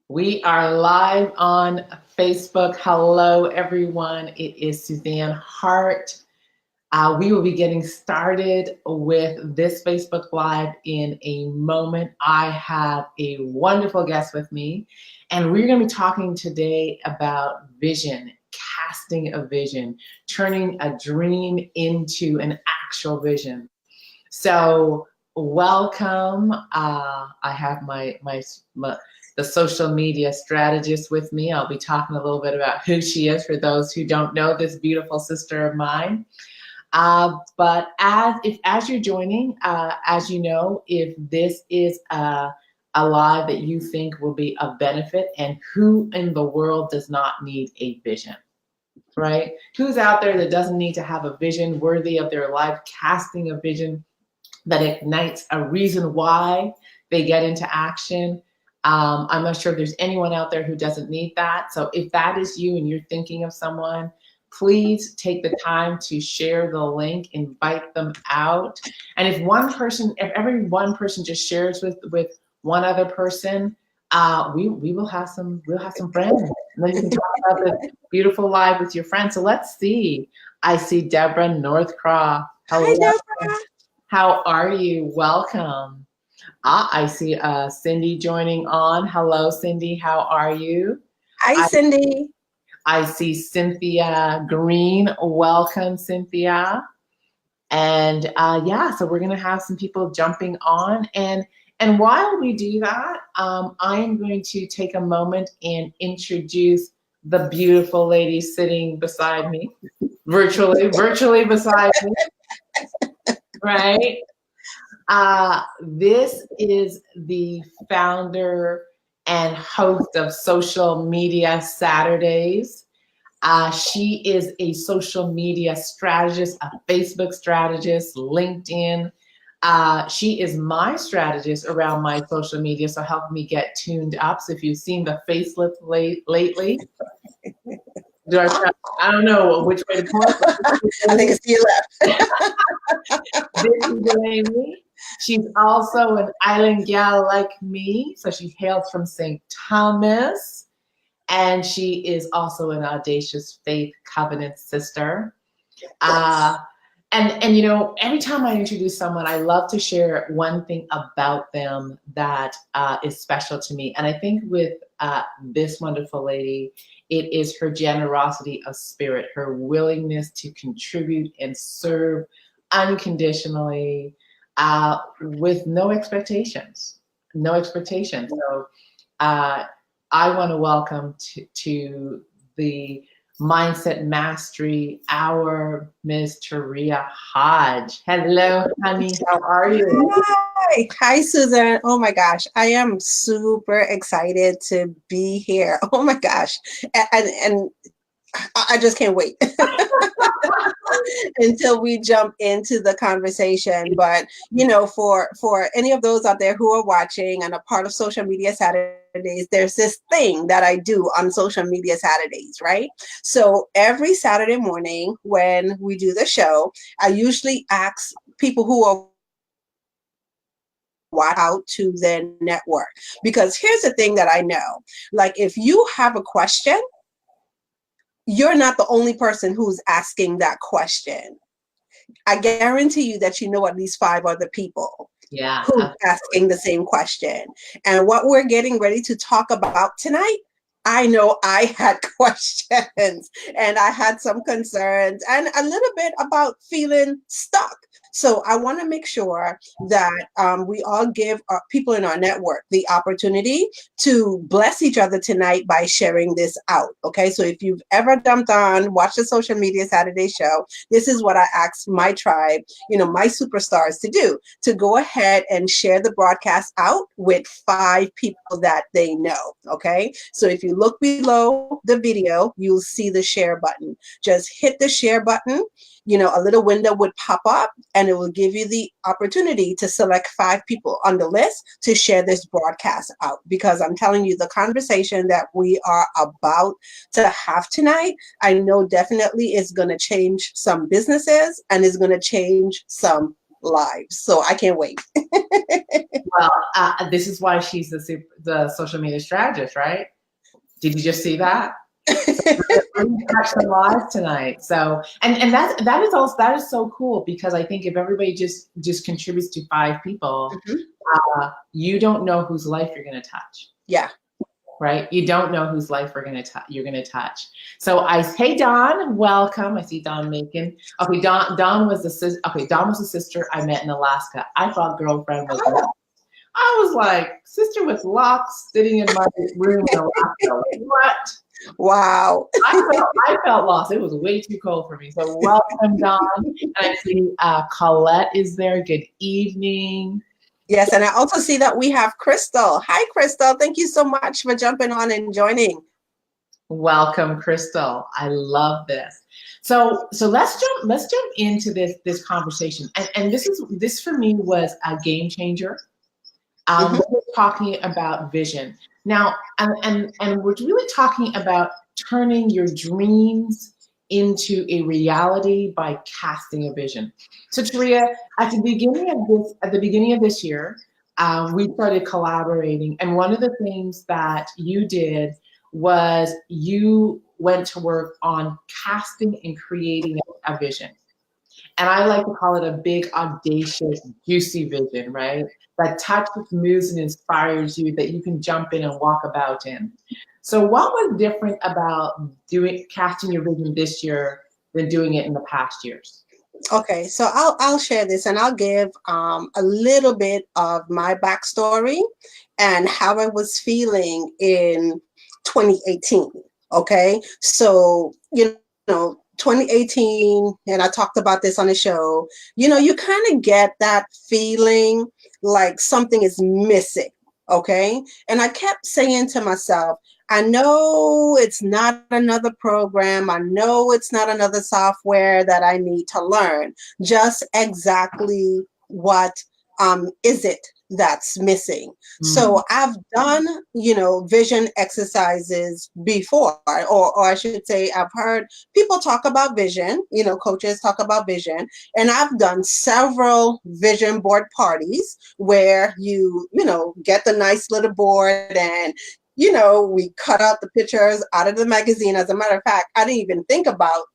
We are live on Facebook. Hello, everyone. It is Suzanne Hart. We will be getting started with this Facebook Live in a moment. I have a wonderful guest with me, and we're going to be talking today about vision, casting a vision, turning a dream into an actual vision. So, welcome. I have my the social media strategist with me. I'll be talking a little bit about who she is for those who don't know this beautiful sister of mine. But as you're joining, as you know, if this is a live that you think will be of benefit, and who in the world does not need a vision, right? Who's out there that doesn't need to have a vision worthy of their life, casting a vision that ignites a reason why they get into action? I'm not sure if there's anyone out there who doesn't need that. So if that is you and you're thinking of someone, please take the time to share the link, invite them out. And if every one person just shares with one other person, we'll have some friends. And then you can talk about the beautiful live with your friends. So let's see. I see Deborah Northcroft. Hello. Hi, Deborah. How are you? Welcome. I see Cindy joining on. Hello, Cindy. How are you? Hi, Cindy. I see Cynthia Green. Welcome, Cynthia. And so we're going to have some people jumping on. And while we do that, I am going to take a moment and introduce the beautiful lady sitting beside me, virtually beside me. Right? This is the founder and host of Social Media Saturdays. She is a social media strategist, a Facebook strategist, LinkedIn. She is my strategist around my social media, so help me get tuned up. So if you've seen the facelift lately, I don't know which way to point. I think it's to your left. This is Delaney. She's also an island gal like me. So she hails from St. Thomas. And she is also an audacious faith covenant sister. And you know, every time I introduce someone, I love to share one thing about them that is special to me. And I think with this wonderful lady, it is her generosity of spirit, her willingness to contribute and serve unconditionally, with no expectations. So I want to welcome to the Mindset Mastery Hour, Ms. Taria Hodge. Hello, honey. How are you? Hi, Susan. Oh my gosh, I am super excited to be here. Oh my gosh, and I just can't wait until we jump into the conversation. But you know, for any of those out there who are watching and a part of Social Media Saturdays, there's this thing that I do on Social Media Saturdays, right? So every Saturday morning when we do the show, I usually ask people who are out to their network, because here's the thing that I know, like if you have a question, you're not the only person who's asking that question. I guarantee you that you know at least 5 other people who are asking the same question. And what we're getting ready to talk about tonight, I know I had questions and I had some concerns and a little bit about feeling stuck. So I want to make sure that we all give our people in our network the opportunity to bless each other tonight by sharing this out. Okay, so if you've ever jumped on, watch the Social Media Saturday show, this is what I asked my tribe, you know, my superstars to do, to go ahead and share the broadcast out with 5 people that they know. Okay, so if you look below the video, you'll see the share button. Just hit the share button. You know, a little window would pop up and it will give you the opportunity to select 5 people on the list to share this broadcast out. Because I'm telling you, the conversation that we are about to have tonight, I know definitely is going to change some businesses and is going to change some lives. So I can't wait. Well, this is why she's the social media strategist, right? Did you just see that? We're gonna touch some lives tonight. So, and that is so cool, because I think if everybody just contributes to 5 people, you don't know whose life you're going to touch. Yeah. Right? You don't know whose life you're going to touch. So hey, Dawn, welcome. I see Dawn Macon. Okay, Dawn was the sister I met in Alaska. I thought girlfriend was I was like, sister with locks sitting in my room in Alaska. What? Wow. I felt lost. It was way too cold for me. So welcome, Dawn. And I see Colette is there. Good evening. Yes, and I also see that we have Crystal. Hi, Crystal. Thank you so much for jumping on and joining. Welcome, Crystal. I love this. So let's jump into this conversation. And this for me was a game changer. We're talking about vision now, and we're really talking about turning your dreams into a reality by casting a vision. So Taria, at the beginning of this year, we started collaborating, and one of the things that you did was you went to work on casting and creating a vision. And I like to call it a big, audacious, juicy vision, right? That touches, moves, and inspires you, that you can jump in and walk about in. So what was different about casting your vision this year than doing it in the past years? Okay, so I'll share this, and I'll give a little bit of my backstory and how I was feeling in 2018. Okay, so 2018, and I talked about this on the show, you kind of get that feeling like something is missing, okay? And I kept saying to myself, I know it's not another program. I know it's not another software that I need to learn. Just exactly what is it that's missing? So I've done, vision exercises before, or I should say, I've heard people talk about vision, coaches talk about vision, and I've done several vision board parties where you get the nice little board, and we cut out the pictures out of the magazine. As a matter of fact, I didn't even think about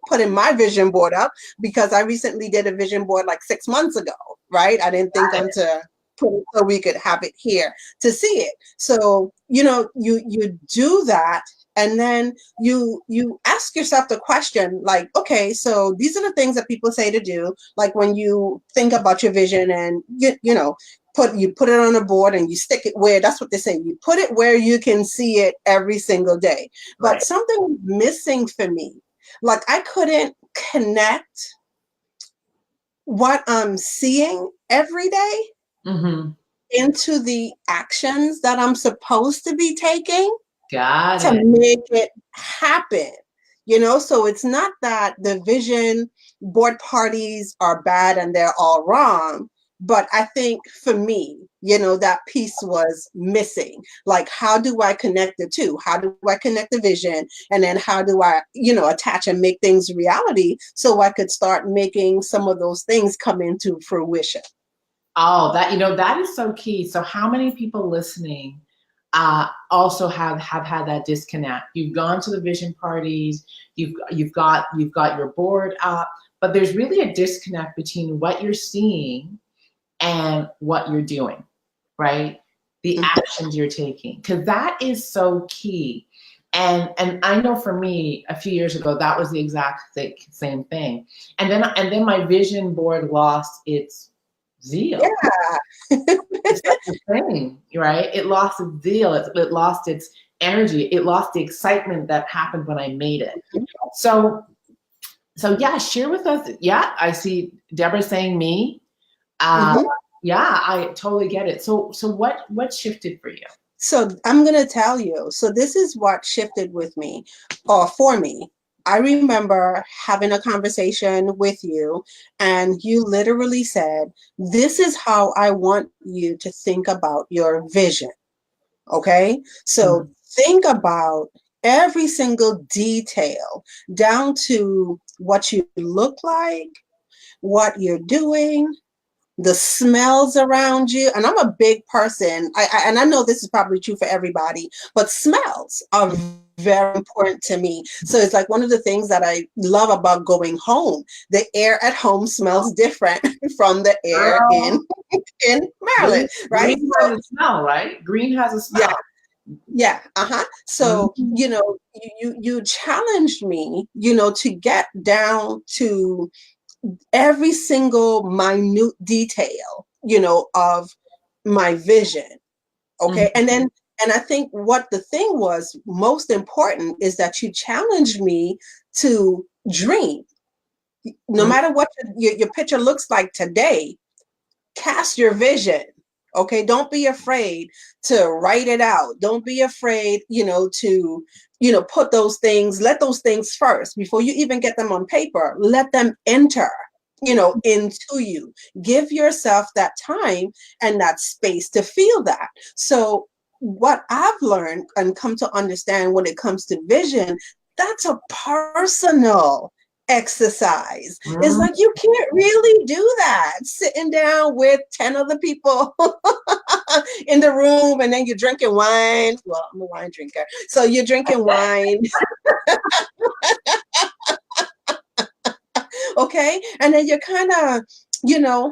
putting my vision board up, because I recently did a vision board like 6 months ago, right? I didn't think to put it so we could have it here to see it. So, you do that, and then you ask yourself the question, like, okay, so these are the things that people say to do, like when you think about your vision, and you put it on a board and you stick it where, that's what they say, you put it where you can see it every single day. But something was missing for me. Like, I couldn't connect what I'm seeing every day into the actions that I'm supposed to be taking to make it happen. So it's not that the vision board parties are bad and they're all wrong, but I think for me, that piece was missing. Like, how do I connect the two? How do I connect the vision? And then how do I, attach and make things reality, so I could start making some of those things come into fruition? Oh, that is so key. So how many people listening also have had that disconnect? You've gone to the vision parties, you've got your board up, but there's really a disconnect between what you're seeing and what you're doing, right? The actions you're taking, because that is so key. And I know for me, a few years ago, that was the exact same thing. And then my vision board lost its zeal. Yeah. It's like the thing, right? It lost its zeal. It lost its energy. It lost the excitement that happened when I made it. So yeah, share with us. Yeah, I see Deborah saying me. Yeah, I totally get it. So what shifted for you? So I'm going to tell you. So this is what shifted with me, or for me. I remember having a conversation with you, and you literally said, this is how I want you to think about your vision. Okay? So think about every single detail, down to what you look like, what you're doing, the smells around you. And I'm a big person. And I know this is probably true for everybody, but smells are very important to me. So it's like one of the things that I love about going home. The air at home smells different from the air in Maryland, right? Green has a smell, right? Green has a Yeah. smell. Yeah. So, you challenged me, to get down to every single minute detail, of my vision. Okay. And I think what the thing was most important is that you challenged me to dream. No matter what your picture looks like today, cast your vision. Okay, don't be afraid to write it out. Don't be afraid, to put those things, let those things first before you even get them on paper. Let them enter, into you. Give yourself that time and that space to feel that. So what I've learned and come to understand when it comes to vision, that's a personal exercise. It's like you can't really do that sitting down with 10 other people in the room and then you're drinking wine. Well, I'm a wine drinker. So you're drinking wine. Okay. And then you're kind of,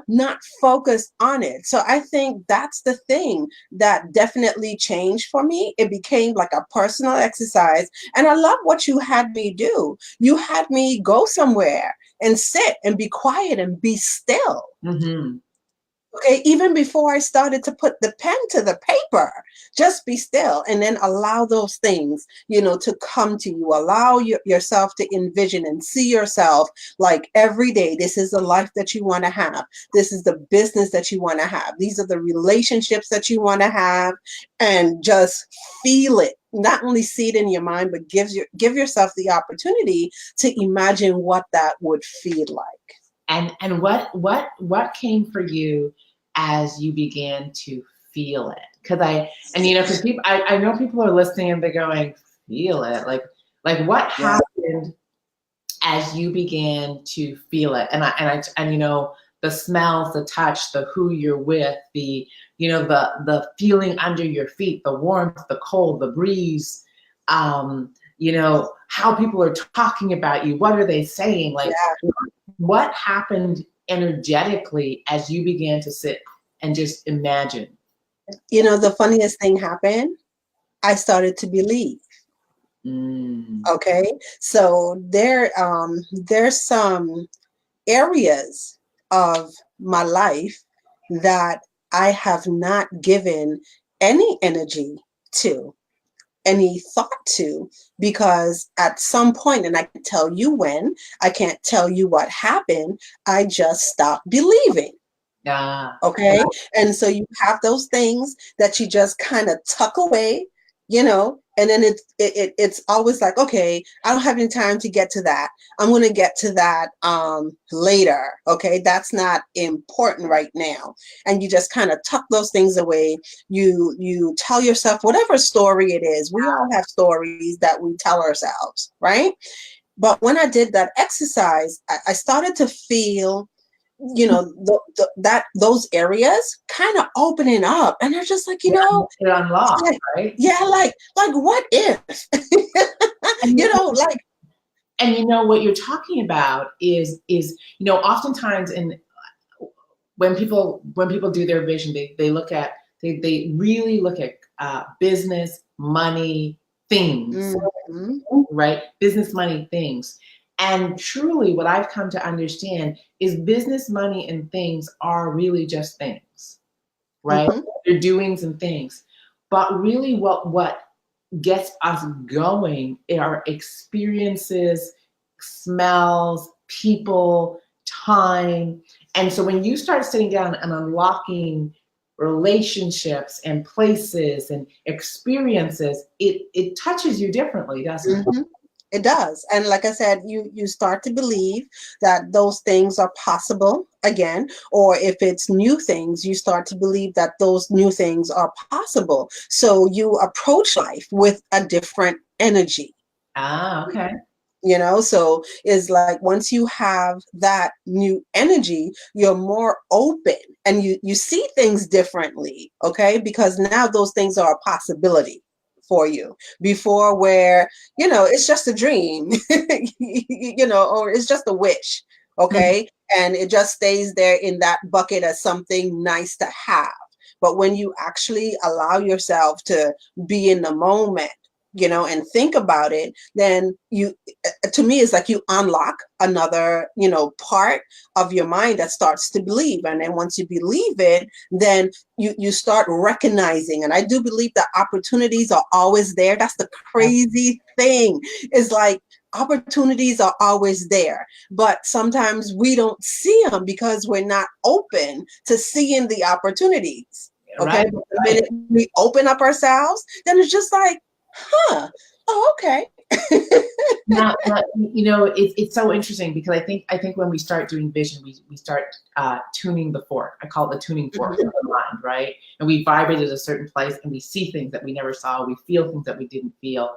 not focused on it. So I think that's the thing that definitely changed for me. It became like a personal exercise. And I love what you had me do. You had me go somewhere and sit and be quiet and be still. Okay, even before I started to put the pen to the paper, just be still and then allow those things, to come to you. Allow yourself to envision and see yourself like every day. This is the life that you want to have. This is the business that you want to have. These are the relationships that you want to have, and just feel it. Not only see it in your mind, but give yourself the opportunity to imagine what that would feel like. And what came for you as you began to feel it? Because people, I know people are listening and they're going, feel it, like what happened as you began to feel it? And the smells, the touch, the who you're with, the feeling under your feet, the warmth, the cold, the breeze, how people are talking about you, what are they saying, what happened energetically as you began to sit and just imagine? The funniest thing happened. I started to believe. Okay, so there's some areas of my life that I have not given any energy to, any thought to, because at some point, and I can tell you when, I can't tell you what happened, I just stopped believing. Okay. And so you have those things that you just kind of tuck away, and then it's always like, okay, I don't have any time to get to that. I'm going to get to that later. Okay. That's not important right now. And you just kind of tuck those things away. You tell yourself whatever story it is. We all have stories that we tell ourselves, right? But when I did that exercise, I started to feel those areas kind of opening up, and they're just like, it unlocked, right? Yeah, like what if, and what you're talking about is oftentimes when people do their vision, they really look at business, money, things, right? Business, money, things. And truly what I've come to understand is business, money, and things are really just things, right? They're doings and things. But really what gets us going are experiences, smells, people, time. And so when you start sitting down and unlocking relationships and places and experiences, it touches you differently, doesn't it? It does. And like I said, you start to believe that those things are possible again, or if it's new things, you start to believe that those new things are possible. So you approach life with a different energy. Okay. So it's like once you have that new energy, you're more open and you see things differently, okay? Because now those things are a possibility for you. Before, where it's just a dream, or it's just a wish, okay? And it just stays there in that bucket as something nice to have. But when you actually allow yourself to be in the moment, and think about it, then to me, it's like you unlock another, part of your mind that starts to believe. And then once you believe it, then you start recognizing. And I do believe that opportunities are always there. That's the crazy thing. Is like opportunities are always there, but sometimes we don't see them because we're not open to seeing the opportunities. Okay. Right, The minute we open up ourselves, then it's just like, huh, oh, okay. now, it's so interesting because I think when we start doing vision, we start tuning the fork. I call it the tuning fork of the mind, right? And we vibrate at a certain place, and we see things that we never saw. We feel things that we didn't feel.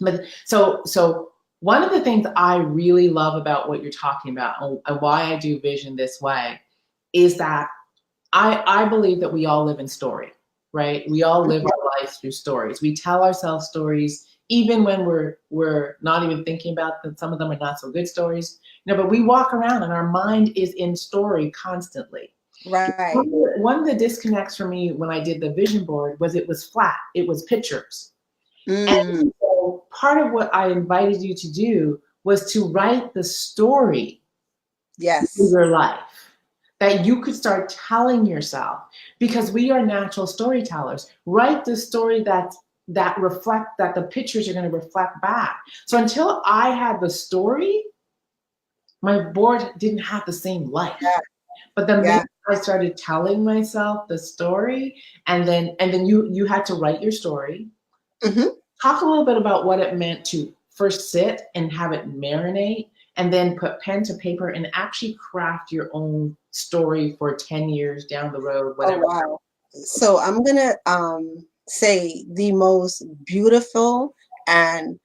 But so one of the things I really love about what you're talking about and why I do vision this way is that I believe that we all live in story, right? We all live our lives through stories. We tell ourselves stories even when we're not even thinking about them. Some of them are not so good stories, but we walk around and our mind is in story constantly. Right. One of the disconnects for me when I did the vision board was it was flat. It was pictures. And so part of what I invited you to do was to write the story of your life that you could start telling yourself, because we are natural storytellers. Write the story that the pictures are going to reflect back. So until I had the story, my board didn't have the same life. But then I started telling myself the story, and then you had to write your story. Talk a little bit about what it meant to first sit and have it marinate, and then put pen to paper and actually craft your own story for 10 years down the road, whatever. Oh, wow. So I'm going to say the most beautiful and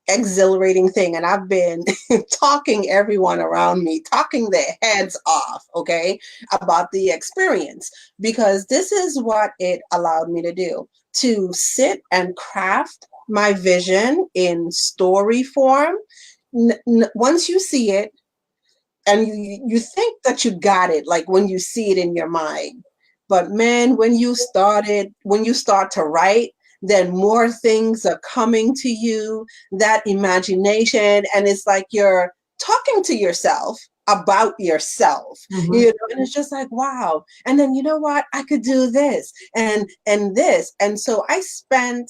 exhilarating thing. And I've been talking everyone around me, talking their heads off, okay, about the experience, because this is what it allowed me to do, to sit and craft my vision in story form. Once you see it and you think that you got it, like when you see it in your mind, but man, when you start to write, then more things are coming to you, that imagination, and it's like you're talking to yourself about yourself, and it's just like, wow. And then, you know what, I could do this and this. And so I spent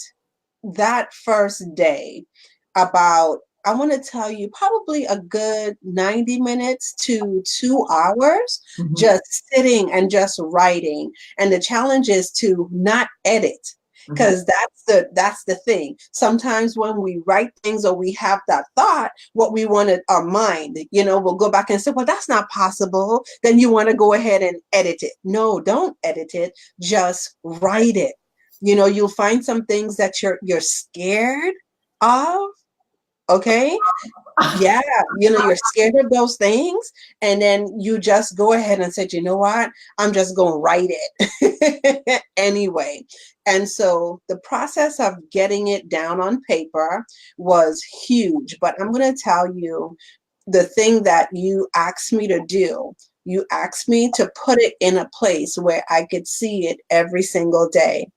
that first day about, I want to tell you, probably a good 90 minutes to 2 hours, just sitting and just writing. And the challenge is to not edit, because that's the thing. Sometimes when we write things or we have that thought, what we want to, our mind, we'll go back and say, well, that's not possible. Then you want to go ahead and edit it. No, don't edit it. Just write it. You'll find some things that you're scared of. Okay. Yeah. You're scared of those things. And then you just go ahead and say, you know what? I'm just going to write it anyway. And so the process of getting it down on paper was huge. But I'm going to tell you the thing that you asked me to do. You asked me to put it in a place where I could see it every single day.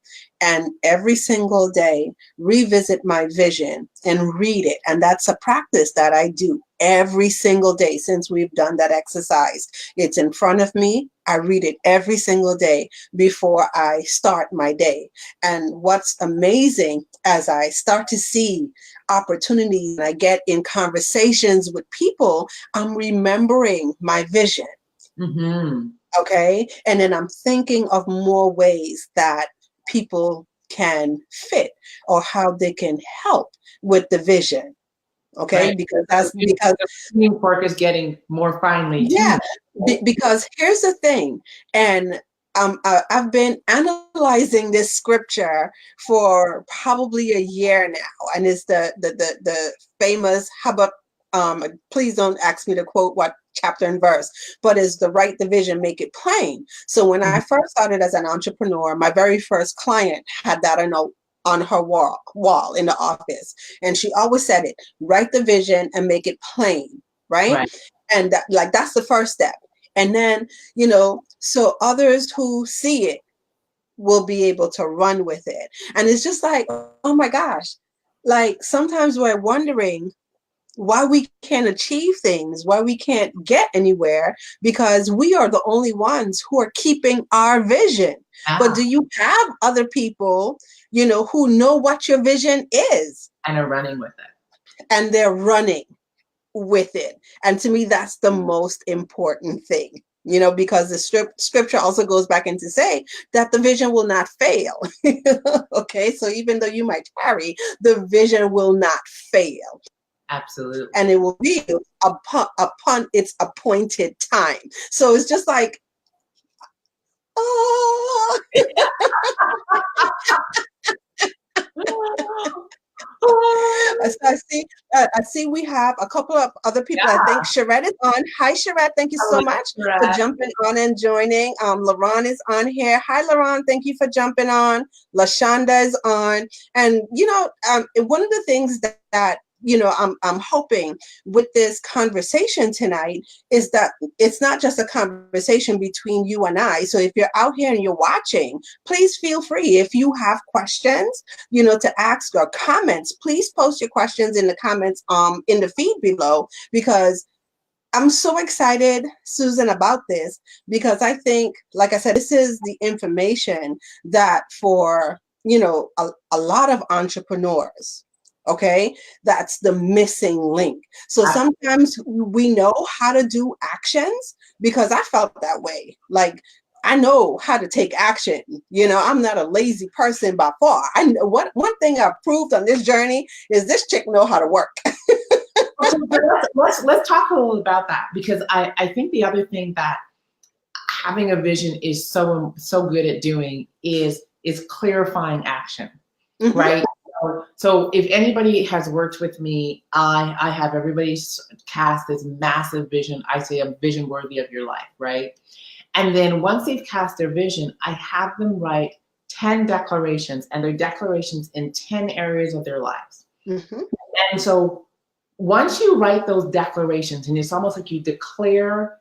And every single day, revisit my vision and read it. And that's a practice that I do every single day since we've done that exercise. It's in front of me. I read it every single day before I start my day. And what's amazing, as I start to see opportunities and I get in conversations with people, I'm remembering my vision. Okay. And then I'm thinking of more ways that people can fit or how they can help with the vision. Okay. Right. Because the tuning fork is getting more finely. Yeah. Because here's the thing. And I've been analyzing this scripture for probably a year now. And it's the famous please don't ask me to quote what chapter and verse, but is the write the vision, make it plain. So when I first started as an entrepreneur, my very first client had that on her wall in the office. And she always said it, write the vision and make it plain, right? And that's the first step. And then, so others who see it will be able to run with it. And it's just like, oh my gosh, like sometimes we're wondering why we can't achieve things, why we can't get anywhere, because we are the only ones who are keeping our vision. But do you have other people, who know what your vision is? And are running with it. And they're running with it. And to me, that's the most important thing, because the scripture also goes back in to say that the vision will not fail. Okay, so even though you might tarry, the vision will not fail. Absolutely. And it will be upon its appointed time. So it's just like, oh. I see we have a couple of other people. Yeah. I think Sherette is on. Hi, Sherette. Thank you so much for jumping on and joining. LaRon is on here. Hi, LaRon. Thank you for jumping on. LaShonda is on. And, one of the things that I'm hoping with this conversation tonight is that it's not just a conversation between you and I. So if you're out here and you're watching, please feel free. If you have questions, to ask or comments, please post your questions in the comments in the feed below, because I'm so excited, Susan, about this, because I think, like I said, this is the information that for, a lot of entrepreneurs, okay, that's the missing link. So sometimes we know how to do actions, because I felt that way. Like, I know how to take action. I'm not a lazy person by far. I know one thing I've proved on this journey is this chick know how to work. let's talk a little about that, because I think the other thing that having a vision is so good at doing is clarifying action, right? So if anybody has worked with me, I have everybody cast this massive vision. I say a vision worthy of your life, right? And then once they've cast their vision, I have them write 10 declarations, and they're declarations in 10 areas of their lives. And so once you write those declarations, and it's almost like you declare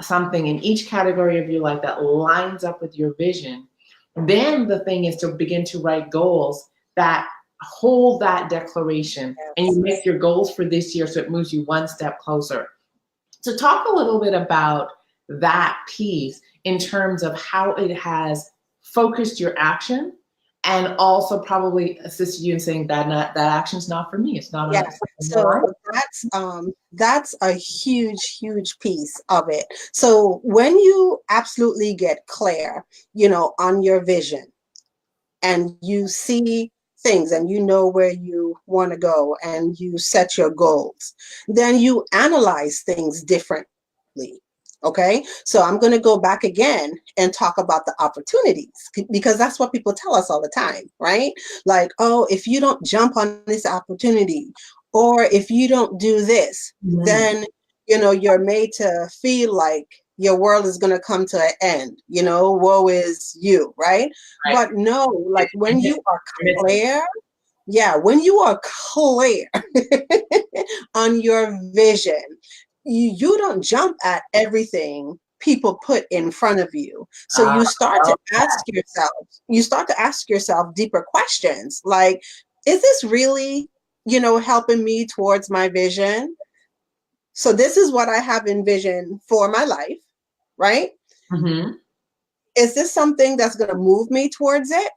something in each category of your life that lines up with your vision, then the thing is to begin to write goals that hold that declaration, and you make your goals for this year, so it moves you one step closer. So talk a little bit about that piece in terms of how it has focused your action, and also probably assisted you in saying that action's not for me. It's not. So that's a huge piece of it. So when you absolutely get clear, on your vision, and you see things and you know where you want to go and you set your goals, then you analyze things differently. Okay, so I'm going to go back again and talk about the opportunities, because that's what people tell us all the time, right? Like, oh, if you don't jump on this opportunity, or if you don't do this, then, you're made to feel like your world is going to come to an end, woe is you, right? But no, like when you are clear, when you are clear on your vision, you don't jump at everything people put in front of you. So you start to ask yourself deeper questions, like, is this really, helping me towards my vision? So this is what I have envisioned for my life, right? Is this something that's going to move me towards it?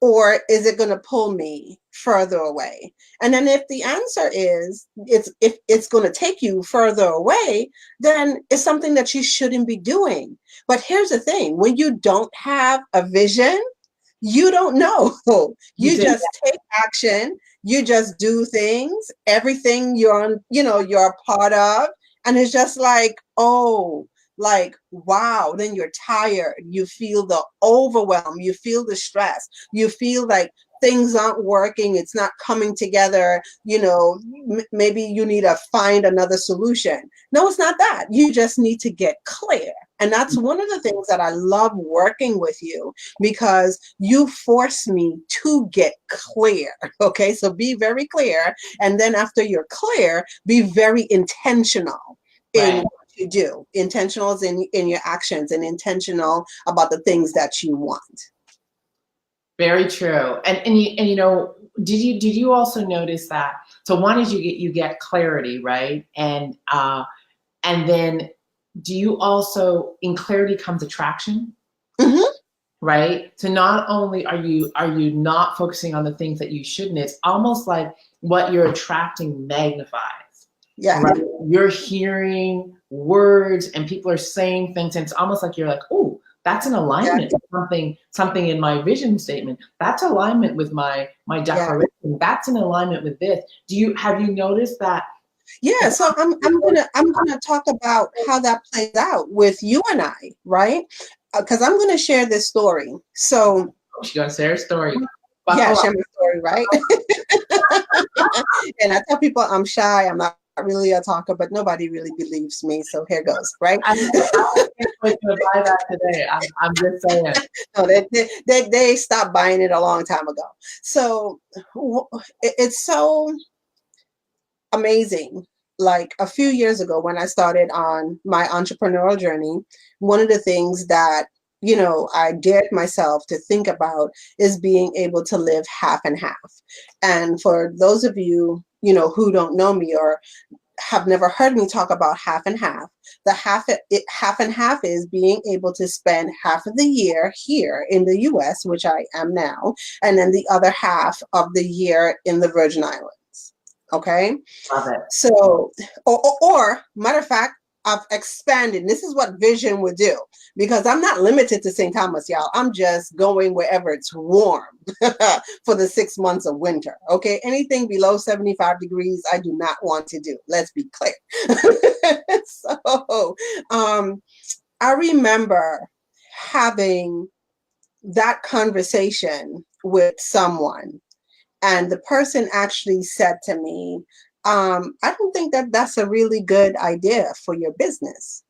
Or is it going to pull me further away? And then if the answer is if it's going to take you further away, then it's something that you shouldn't be doing. But here's the thing, when you don't have a vision, you don't know. You just take action, you just do things, everything you're a part of, and it's just like, oh, like, wow, then you're tired, you feel the overwhelm, you feel the stress, you feel like things aren't working, it's not coming together, maybe you need to find another solution. No, it's not that. You just need to get clear. And that's one of the things that I love working with you, because you force me to get clear. Okay, so be very clear. And then after you're clear, be very intentional in what you do. Intentional is in your actions, and intentional about the things that you want. Very true. And did you also notice that? So one is you get clarity, right? And then do you also, in clarity comes attraction? Mm-hmm. Right? So not only are you not focusing on the things that you shouldn't, it's almost like what you're attracting magnifies. Yeah. Right? You're hearing words and people are saying things, and it's almost like you're like, oh, that's an alignment with something in my vision statement. That's alignment with my declaration. Yeah. That's an alignment with this. Have you noticed that? Yeah, so I'm gonna talk about how that plays out with you and I, right? Because I'm gonna share this story. So she's gonna share a story. Yeah, share my story, right? And I tell people I'm shy. I'm not really a talker, but nobody really believes me. So here goes, right? I can't wait to buy that today. I'm just saying. No, they stopped buying it a long time ago. So it's so amazing. Like a few years ago when I started on my entrepreneurial journey, one of the things that, I dared myself to think about is being able to live half and half. And for those of you, who don't know me or have never heard me talk about half and half, half and half is being able to spend half of the year here in the US, which I am now, and then the other half of the year in the Virgin Islands. Okay. Love it. So, or matter of fact, I've expanded. This is what vision would do, because I'm not limited to St. Thomas, y'all. I'm just going wherever it's warm for the 6 months of winter. Okay. Anything below 75 degrees, I do not want to do. Let's be clear. So, I remember having that conversation with someone, and the person actually said to me, I don't think that that's a really good idea for your business.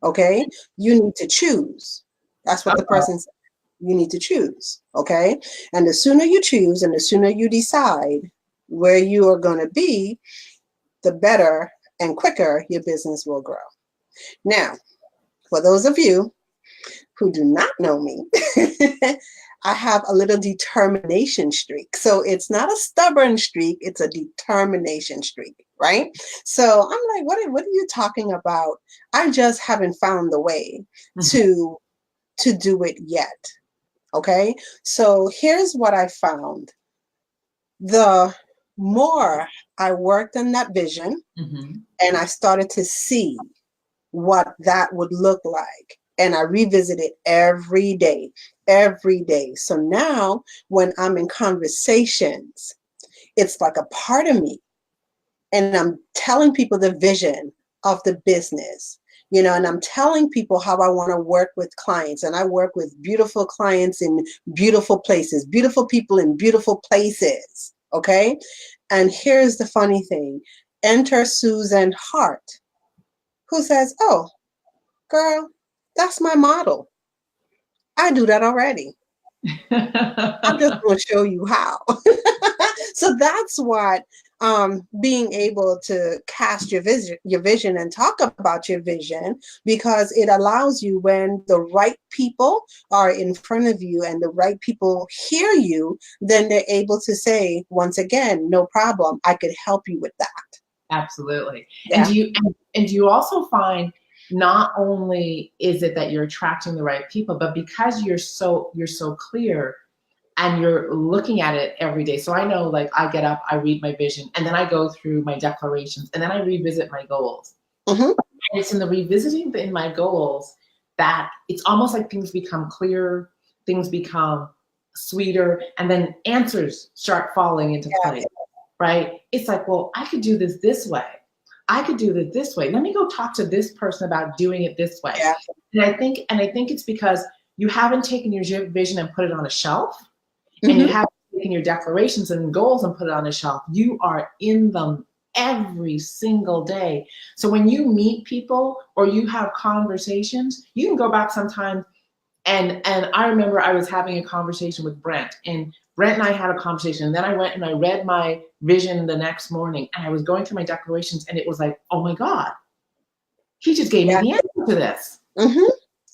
Okay. You need to choose. That's what the person said. You need to choose. Okay. And the sooner you choose and the sooner you decide where you are going to be, the better and quicker your business will grow. Now, for those of you who do not know me, I have a little determination streak. So it's not a stubborn streak, it's a determination streak, right? So I'm like, what are you talking about? I just haven't found the way to do it yet. Okay. So here's what I found. The more I worked on that vision, and I started to see what that would look like, and I revisit it every day. So now when I'm in conversations, it's like a part of me, and I'm telling people the vision of the business, and I'm telling people how I want to work with clients, and I work with beautiful clients in beautiful places, beautiful people in beautiful places. Okay. And here's the funny thing. Enter Susan Hart, who says, oh, girl, that's my model. I do that already. I'm just going to show you how. So that's what being able to cast your vision and talk about your vision, because it allows you, when the right people are in front of you and the right people hear you, then they're able to say, once again, no problem, I could help you with that. Absolutely. Yeah. And do you also find, not only is it that you're attracting the right people, but because you're so clear and you're looking at it every day. So I know, like, I get up, I read my vision, and then I go through my declarations, and then I revisit my goals. And it's in the revisiting in my goals that it's almost like things become clearer, things become sweeter, and then answers start falling into place, right? It's like, well, I could do this way. I could do it this way. Let me go talk to this person about doing it this way. Yeah. And I think it's because you haven't taken your vision and put it on a shelf, and you haven't taking your declarations and goals and put it on a shelf. You are in them every single day. So when you meet people or you have conversations, you can go back sometimes. And I remember I was having a conversation with Brent, and Brent and I had a conversation. And then I went and I read my vision the next morning, and I was going through my declarations, and it was like, oh my God, he just gave me the answer to this.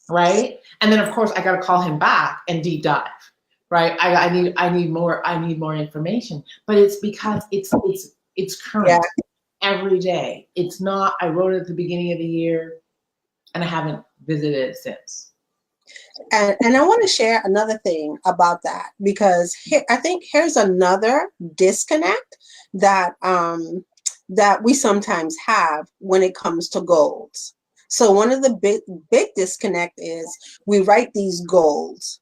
Right? And then of course I got to call him back and deep dive. Right? I need more information. But it's because it's current every day. It's not, I wrote it at the beginning of the year and I haven't visited it since. And I want to share another thing about that, because I think here's another disconnect that that we sometimes have when it comes to goals. So one of the big disconnect is we write these goals,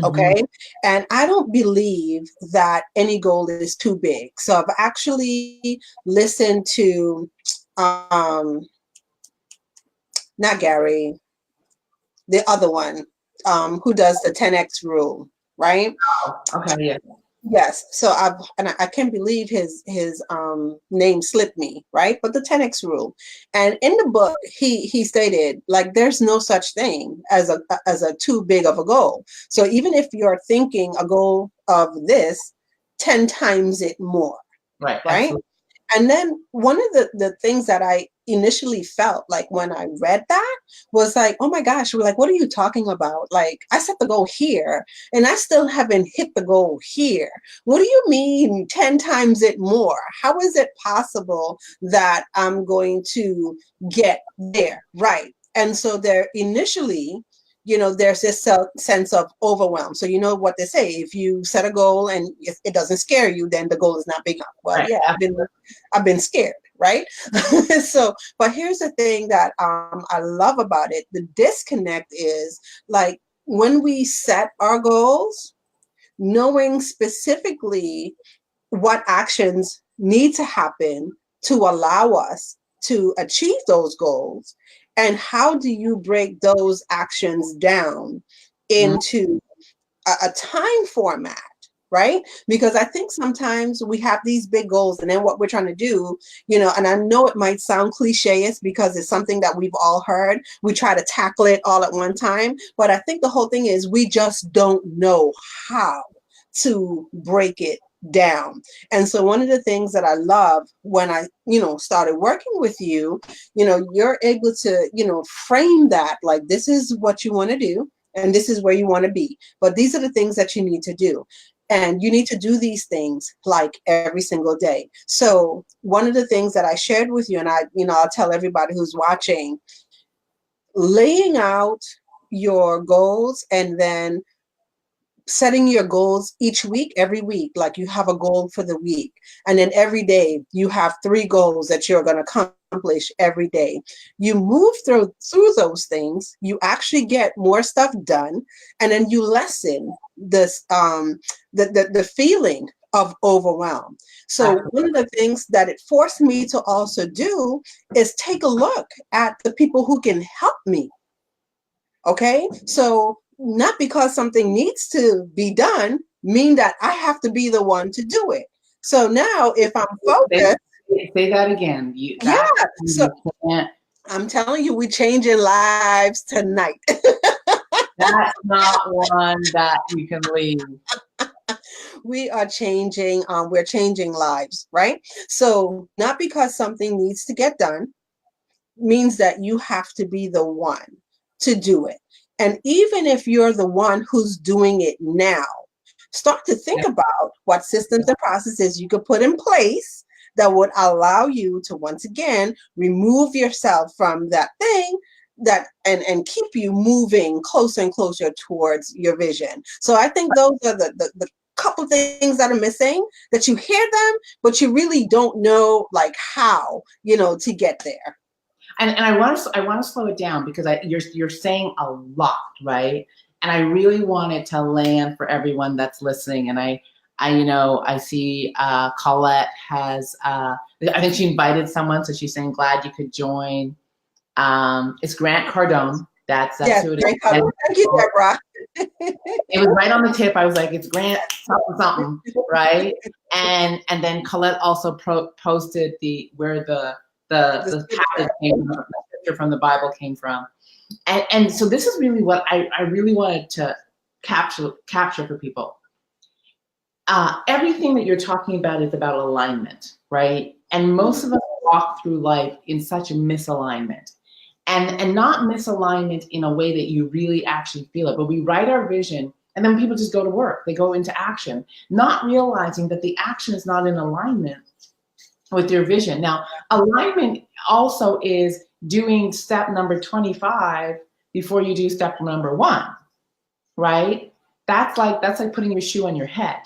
okay? And I don't believe that any goal is too big. So I've actually listened to not Gary, the other one, who does the 10X rule, right? Okay, yeah. Yes. So I can't believe his name slipped me, right? But the 10X rule. And in the book, he stated, like, there's no such thing as a too big of a goal. So even if you're thinking a goal of this, 10 times it more. Right. Right. Absolutely. And then one of the things that I initially felt like when I read that was like, oh my gosh, we're like, what are you talking about? Like, I set the goal here and I still haven't hit the goal here. What do you mean 10 times it more? How is it possible that I'm going to get there? Right. And so there initially, you know, there's this sense of overwhelm. So you know what they say, if you set a goal and if it doesn't scare you, then the goal is not big enough. Well, Right. yeah, I've been scared, right? So, but here's the thing that I love about it. The disconnect is, like, when we set our goals, knowing specifically what actions need to happen to allow us to achieve those goals, and how do you break those actions down into a time format, right? Because I think sometimes we have these big goals, and then what we're trying to do, you know, and I know it might sound cliche because it's something that we've all heard. We try to tackle it all at one time, but I think the whole thing is we just don't know how to break it down. And so one of the things that I love when I, you know, started working with you, you know, you're able to, you know, frame that like, this is what you want to do and this is where you want to be, but these are the things that you need to do. And you need to do these things like every single day. So one of the things that I shared with you, and I, you know, I'll tell everybody who's watching, laying out your goals and then setting your goals each week, every week, like you have a goal for the week. And then every day you have 3 goals that you're going to accomplish every day. You move through those things, you actually get more stuff done, and then you lessen this the feeling of overwhelm. So one of the things that it forced me to also do is take a look at the people who can help me. Okay, so not because something needs to be done mean that I have to be the one to do it. So now if I'm focused, say that again. So I'm telling you, we're changing lives tonight. That's not one that you can leave. We are changing, we're changing lives, right? So not because something needs to get done means that you have to be the one to do it. And even if you're the one who's doing it now, start to think about what systems and processes you could put in place that would allow you to, once again, remove yourself from that thing that and keep you moving closer and closer towards your vision. So I think those are the couple things that are missing, that you hear them, but you really don't know like how, you know, to get there. And I want to slow it down because you're saying a lot, right? And I really want it to land for everyone that's listening. And I you know, I see Colette has I think she invited someone, so she's saying glad you could join. It's Grant Cardone. That's Yes, who it great is. color. Thank you, Deborah. It was right on the tip. I was like, it's Grant something something, right? And then Colette also posted where the passage came from, the scripture from the Bible came from. And so this is really what I really wanted to capture for people. Everything that you're talking about is about alignment, right? And most of us walk through life in such a misalignment. And not misalignment in a way that you really actually feel it, but we write our vision and then people just go to work. They go into action, not realizing that the action is not in alignment with your vision. Now, alignment also is doing step number 25 before you do step number 1, right? That's like putting your shoe on your head.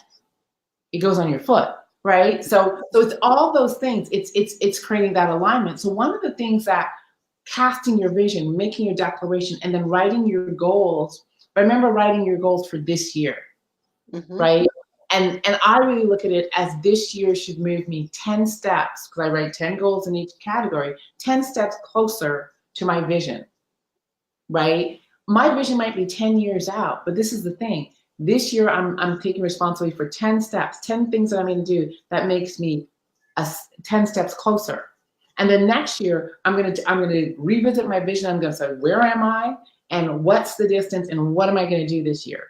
It goes on your foot, right? So it's all those things. It's creating that alignment. So one of the things that casting your vision, making your declaration, and then writing your goals. Remember writing your goals for this year, right? And I really look at it as this year should move me 10 steps, because I write 10 goals in each category, 10 steps closer to my vision, right? My vision might be 10 years out, but this is the thing. This year, I'm taking responsibility for 10 steps, 10 things that I'm going to do that makes me 10 steps closer. And then next year, I'm going to revisit my vision. I'm going to say, where am I? And what's the distance? And what am I going to do this year?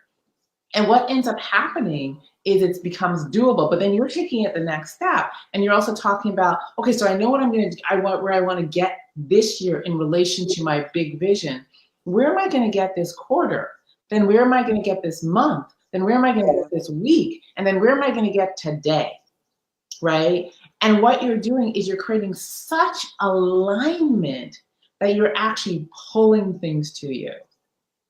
And what ends up happening is it becomes doable. But then you're taking it the next step. And you're also talking about, okay, so I know what I'm going to do. Where I want to get this year in relation to my big vision. Where am I going to get this quarter? Then where am I going to get this month? Then where am I going to get this week? And then where am I going to get today? Right? And what you're doing is you're creating such alignment that you're actually pulling things to you,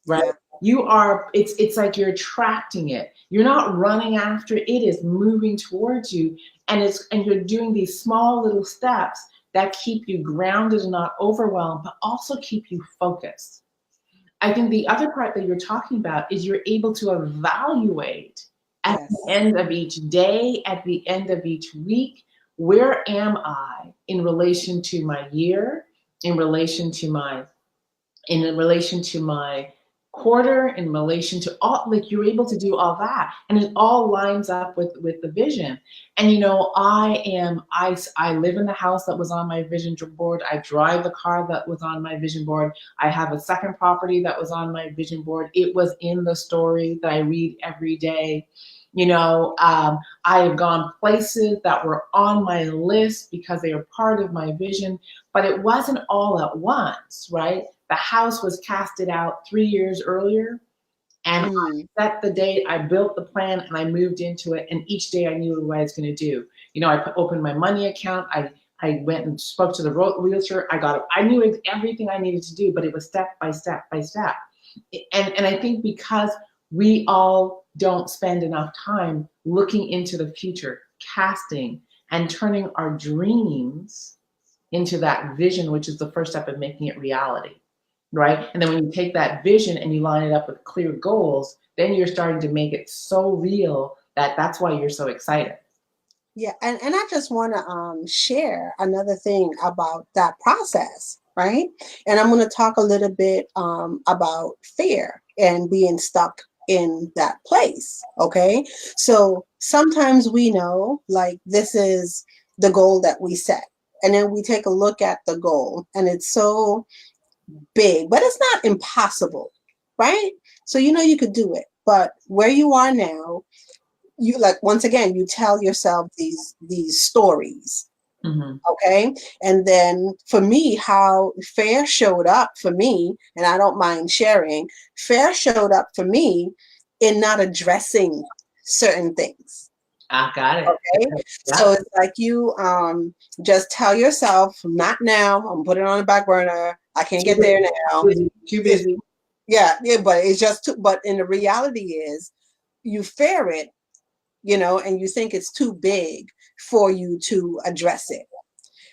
right? You are, it's like you're attracting it. You're not running after it, it is moving towards you. And you're doing these small little steps that keep you grounded and not overwhelmed, but also keep you focused. I think the other part that you're talking about is you're able to evaluate at the end of each day, at the end of each week, where am I in relation to my year, in relation to my quarter, in relation to all, like you're able to do all that. And it all lines up with the vision. And, you know, I live in the house that was on my vision board. I drive the car that was on my vision board. I have a second property that was on my vision board. It was in the story that I read every day. You know, I have gone places that were on my list because they were part of my vision, but it wasn't all at once, right? The house was casted out 3 years earlier, and I set the date, I built the plan, and I moved into it, and each day I knew what I was going to do. You know, I opened my money account, I went and spoke to the realtor, I knew everything I needed to do, but it was step by step by step. And I think because we all don't spend enough time looking into the future, casting, and turning our dreams into that vision, which is the first step of making it reality, right? And then when you take that vision and you line it up with clear goals, then you're starting to make it so real that's why you're so excited. Yeah, and I just want to share another thing about that process, right? And I'm going to talk a little bit about fear and being stuck in that place, okay? So sometimes we know, like, this is the goal that we set, and then we take a look at the goal, and it's so big, but it's not impossible, right? So you know you could do it, but where you are now, you, like, once again, you tell yourself these stories. Okay. And then for me, how fear showed up for me, and I don't mind sharing, fear showed up for me in not addressing certain things. I got it. Okay. Yeah. So it's like you just tell yourself, not now, I'm putting it on the back burner. I can't get there now. Too busy. Yeah, but it's just but in the reality is you fear it, you know, and you think it's too big for you to address it.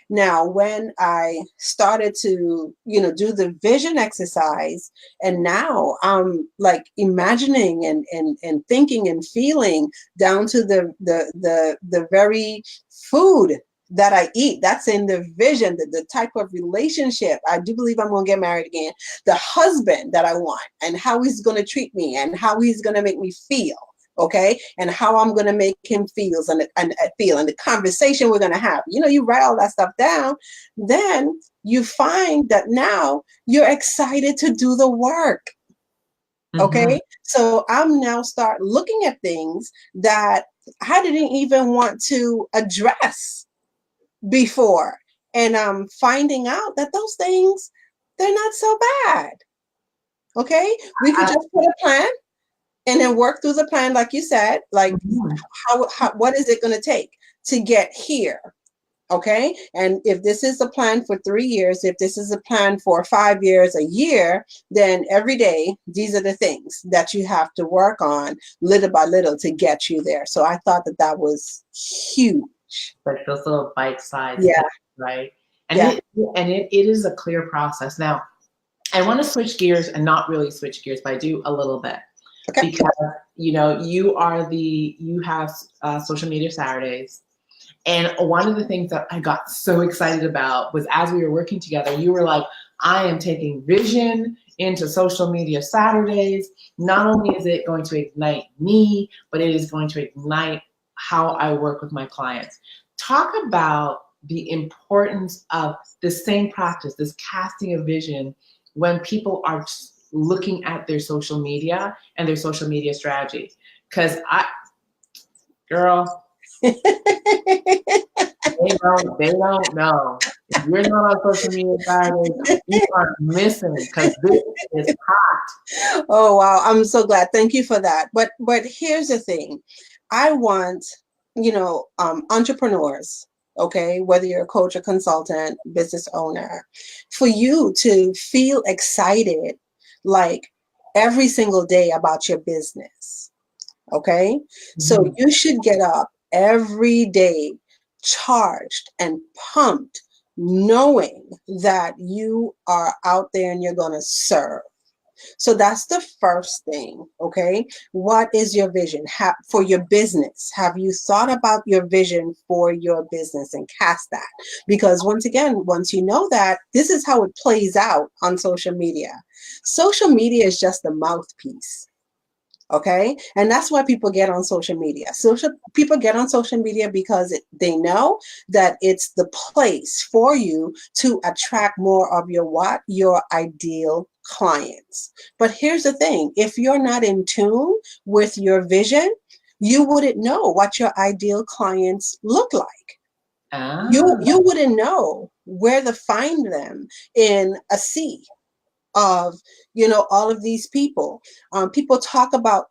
Now, when I started to, you know, do the vision exercise, and now I'm like imagining and thinking and feeling down to the very food that I eat. That's in the vision, the type of relationship. I do believe I'm going to get married again. The husband that I want, and how he's going to treat me, and how he's going to make me feel. Okay. And how I'm going to make him feel and feel, and the conversation we're going to have. You know, you write all that stuff down, then you find that now you're excited to do the work. Okay. Mm-hmm. So I'm now start looking at things that I didn't even want to address before. And I'm finding out that those things, they're not so bad. Okay. We could just put a plan and then work through the plan, like you said, like how what is it going to take to get here? Okay. And if this is a plan for 3 years, if this is a plan for 5 years, a year, then every day, these are the things that you have to work on little by little to get you there. So I thought that that was huge. Like those little bite size, Yeah. right? And Yeah. it is a clear process. Now, I want to switch gears and not really switch gears, but I do a little bit. Okay. Because, you know, you have Social Media Saturdays. And one of the things that I got so excited about was, as we were working together, you were like, I am taking vision into Social Media Saturdays. Not only is it going to ignite me, but it is going to ignite how I work with my clients. Talk about the importance of the same practice, this casting of vision, when people are looking at their social media and their social media strategy. Because girl, they don't know. If you're not on Social Media Saturdays, you are missing, because this is hot. Oh, wow. I'm so glad. Thank you for that. But here's the thing. I want, entrepreneurs, okay, whether you're a coach, a consultant, business owner, for you to feel excited like every single day about your business. Okay. Mm-hmm. So you should get up every day charged and pumped, knowing that you are out there and you're going to serve. So that's the first thing. Okay. What is your vision for your business? Have you thought about your vision for your business and cast that? Because once again, once you know that, this is how it plays out on social media. Social media is just the mouthpiece. Okay. And that's why people get on social media. People get on social media because they know that it's the place for you to attract more of your ideal clients. But here's the thing. If you're not in tune with your vision, you wouldn't know what your ideal clients look like. You wouldn't know where to find them in a sea of, all of these people. People talk about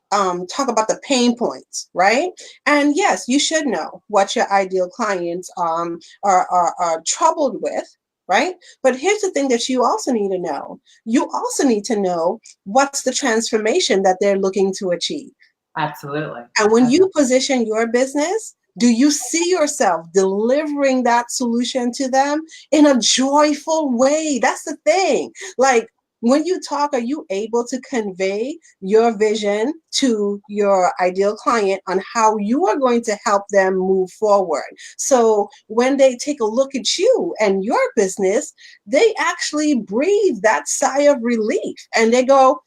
the pain points, right? And yes, you should know what your ideal clients are troubled with, right? But here's the thing that you also need to know. You also need to know what's the transformation that they're looking to achieve. Absolutely. And when you position your business, do you see yourself delivering that solution to them in a joyful way? That's the thing. Like, when you talk, are you able to convey your vision to your ideal client on how you are going to help them move forward? So when they take a look at you and your business, they actually breathe that sigh of relief and they go,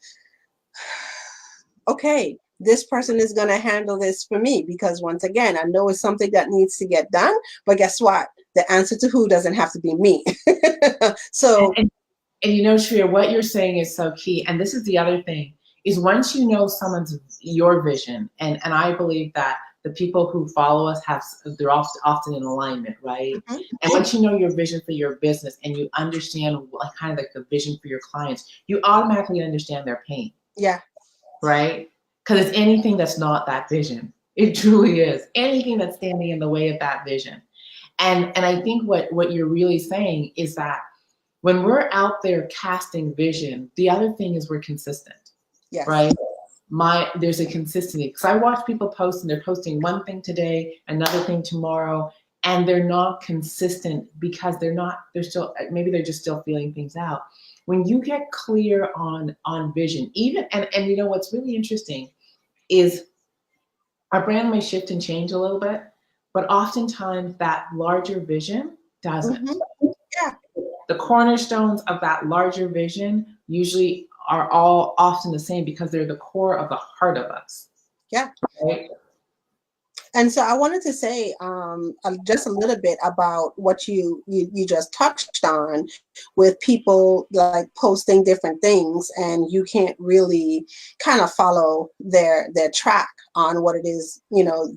okay, this person is going to handle this for me, because once again, I know it's something that needs to get done, but guess what? The answer to who doesn't have to be me. So. And Shreya, what you're saying is so key. And this is the other thing, is once you know your vision, and I believe that the people who follow us they're often in alignment, right? Mm-hmm. And once you know your vision for your business and you understand kind of like the vision for your clients, you automatically understand their pain. Yeah. Right? Because it's anything that's not that vision. It truly is. Anything that's standing in the way of that vision. And I think what you're really saying is that when we're out there casting vision, the other thing is we're consistent. Yes. Right? There's a consistency. Because I watch people post and they're posting one thing today, another thing tomorrow, and they're not consistent because maybe they're just still feeling things out. When you get clear on vision, even and what's really interesting is our brand may shift and change a little bit, but oftentimes that larger vision doesn't. Yeah. The cornerstones of that larger vision usually are all often the same because they're the core of the heart of us. Yeah. Right? And so I wanted to say just a little bit about what you just touched on with people like posting different things, and you can't really kind of follow their track on what it is,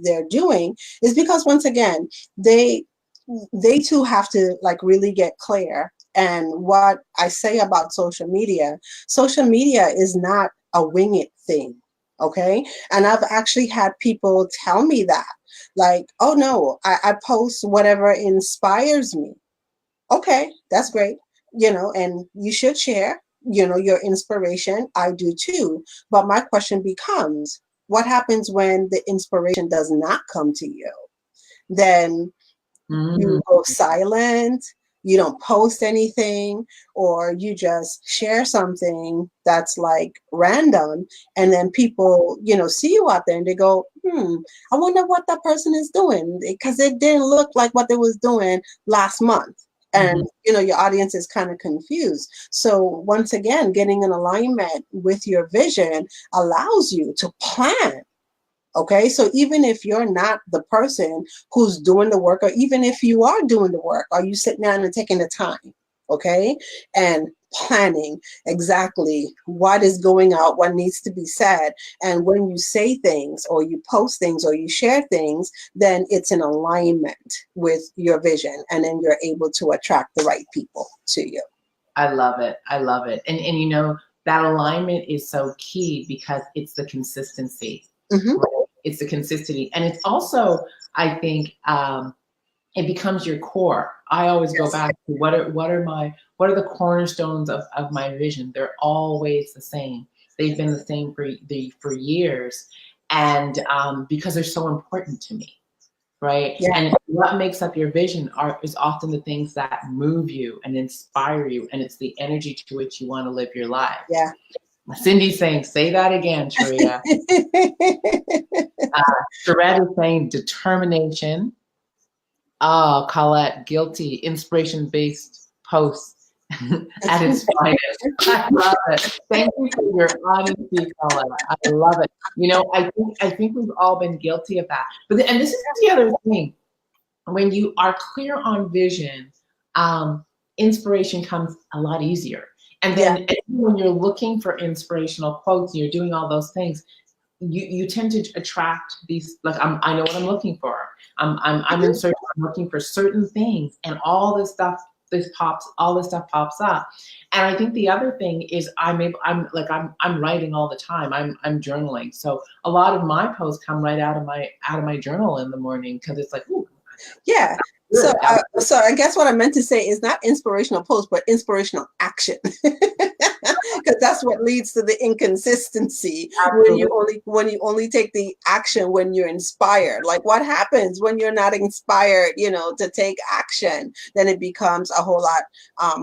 they're doing, is because once again, they too have to like really get clear. And what I say about social media is not a wing it thing. Okay. And I've actually had people tell me that, like, oh no, I post whatever inspires me. Okay, that's great. And you should share, your inspiration. I do too. But my question becomes, what happens when the inspiration does not come to you? Then you go silent, you don't post anything, or you just share something that's like random, and then people, see you out there and they go, I wonder what that person is doing, because it didn't look like what they was doing last month. And your audience is kind of confused. So once again, getting in alignment with your vision allows you to plan. Okay, so even if you're not the person who's doing the work, or even if you are doing the work, are you sitting down and taking the time, okay, and planning exactly what is going out, what needs to be said. And when you say things or you post things or you share things, then it's in alignment with your vision, and then you're able to attract the right people to you. I love it. I love it. And that alignment is so key because it's the consistency. Right? It's the consistency. And it's also, I think, it becomes your core. I always go back to what are the cornerstones of my vision? They're always the same. They've been the same for years. And because they're so important to me. Right. Yeah. And what makes up your vision is often the things that move you and inspire you. And it's the energy to which you want to live your life. Yeah. Cindy's saying, say that again, Sharia. Sharette is saying determination. Oh, Colette, guilty, inspiration-based posts at its finest. I love it. Thank you for your honesty, Colette. I love it. I think we've all been guilty of that. And this is the other thing. When you are clear on vision, inspiration comes a lot easier. And then when you're looking for inspirational quotes, and you're doing all those things, you tend to attract these, like, I know what I'm looking for. I'm in search, I'm looking for certain things, and all this stuff pops up. And I think the other thing is I'm writing all the time. I'm journaling. So a lot of my posts come right out of my journal in the morning, because it's like, ooh. Yeah. So I guess what I meant to say is not inspirational post, but inspirational action, because that's what leads to the inconsistency. When you only take the action when you're inspired. Like, what happens when you're not inspired, to take action? Then it becomes a whole lot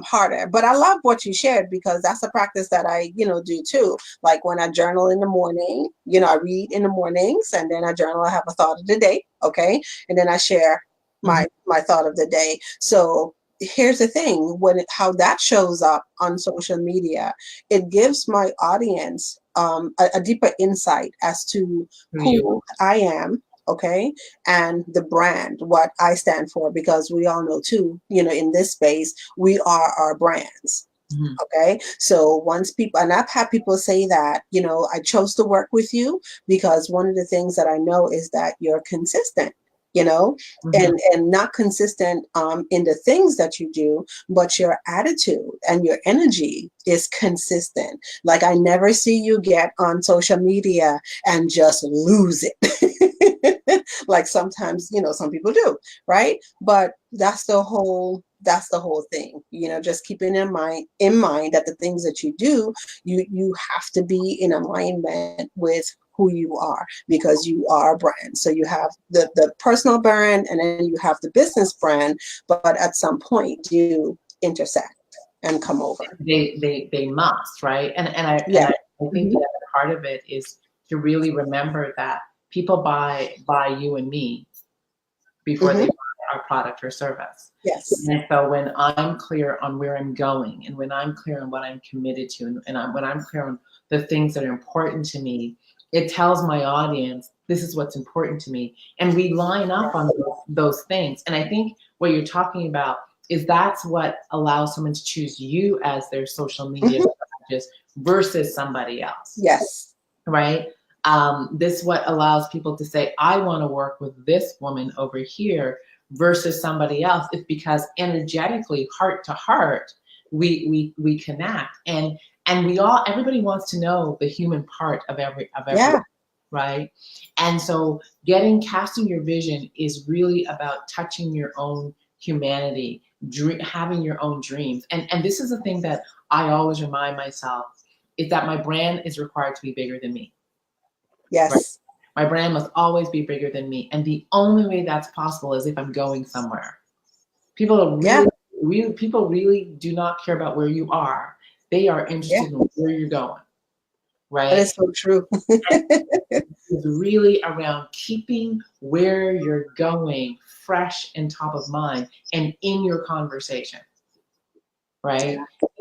harder. But I love what you shared, because that's a practice that I do too. Like when I journal in the morning, I read in the mornings, and then I journal. I have a thought of the day, okay, and then I share my thought of the day. So here's the thing, how that shows up on social media, it gives my audience a deeper insight as to who I am, okay, and the brand, what I stand for, because we all know too, in this space, we are our brands. Okay, so once people, and I've had people say that, I chose to work with you because one of the things that I know is that you're consistent. And not consistent in the things that you do, but your attitude and your energy is consistent. Like, I never see you get on social media and just lose it. Like sometimes, some people do, right? But that's the whole thing, just keeping in mind that the things that you do, you have to be in alignment with who you are, because you are a brand. So you have the personal brand, and then you have the business brand, but at some point you intersect and come over. They must, right? And I think the other part of it is to really remember that people buy you and me before they buy our product or service. Yes. And so when I'm clear on where I'm going, and when I'm clear on what I'm committed to, and when I'm clear on the things that are important to me, it tells my audience, this is what's important to me. And we line up on those things. And I think what you're talking about is that's what allows someone to choose you as their social media strategist versus somebody else. Yes. Right? This what allows people to say, I want to work with this woman over here versus somebody else. It's because energetically, heart to heart, we connect. And everybody wants to know the human part of every right? And so casting your vision is really about touching your own humanity, having your own dreams. And this is the thing that I always remind myself, is that my brand is required to be bigger than me. Yes. Right? My brand must always be bigger than me. And the only way that's possible is if I'm going somewhere. People really do not care about where you are. They are interested in where you're going. Right? That is so true. It's really around keeping where you're going fresh and top of mind and in your conversation. Right?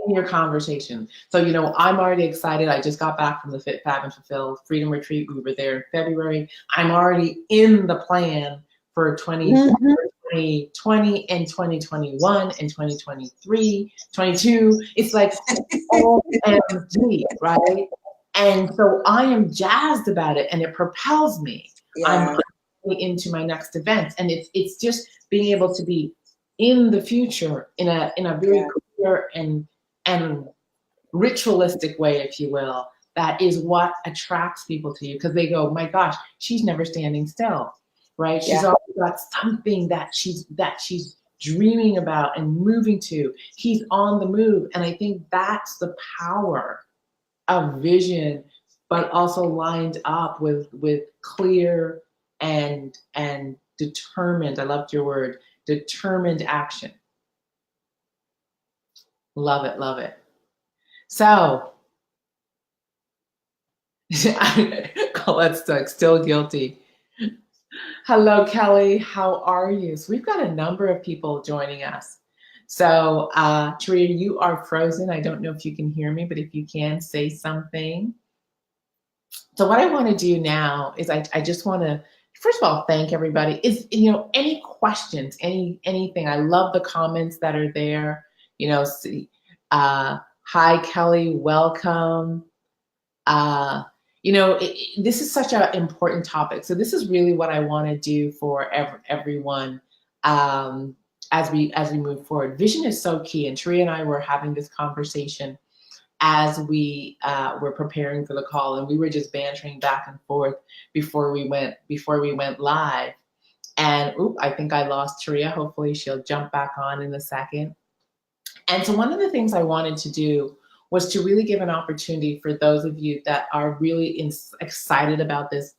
In your conversation. So, I'm already excited. I just got back from the Fit, Fab, and Fulfill Freedom Retreat. We were there in February. I'm already in the plan for 2020 and 2021 and 2023, 22. It's like OMG, right? And so I am jazzed about it, and it propels me. I'm into my next event, and it's just being able to be in the future in a very clear and ritualistic way, if you will. That is what attracts people to you, because they go, my gosh, she's never standing still, right? She's always got something that she's dreaming about and moving to. He's on the move, and I think that's the power of vision, but also lined up with clear and determined. I loved your word, determined action. Love it, love it. So, Colette's like still guilty. Hello, Kelly. How are you? So we've got a number of people joining us. So, Taria, you are frozen. I don't know if you can hear me, but if you can, say something. So what I want to do now is I just want to, first of all, thank everybody. Is, any questions, anything. I love the comments that are there. Hi, Kelly, welcome. This is such an important topic. So this is really what I want to do for everyone as we move forward. Vision is so key. And Taria and I were having this conversation as we were preparing for the call, and we were just bantering back and forth before we went live. And I think I lost Taria. Hopefully she'll jump back on in a second. And so one of the things I wanted to do was to really give an opportunity for those of you that are really excited about this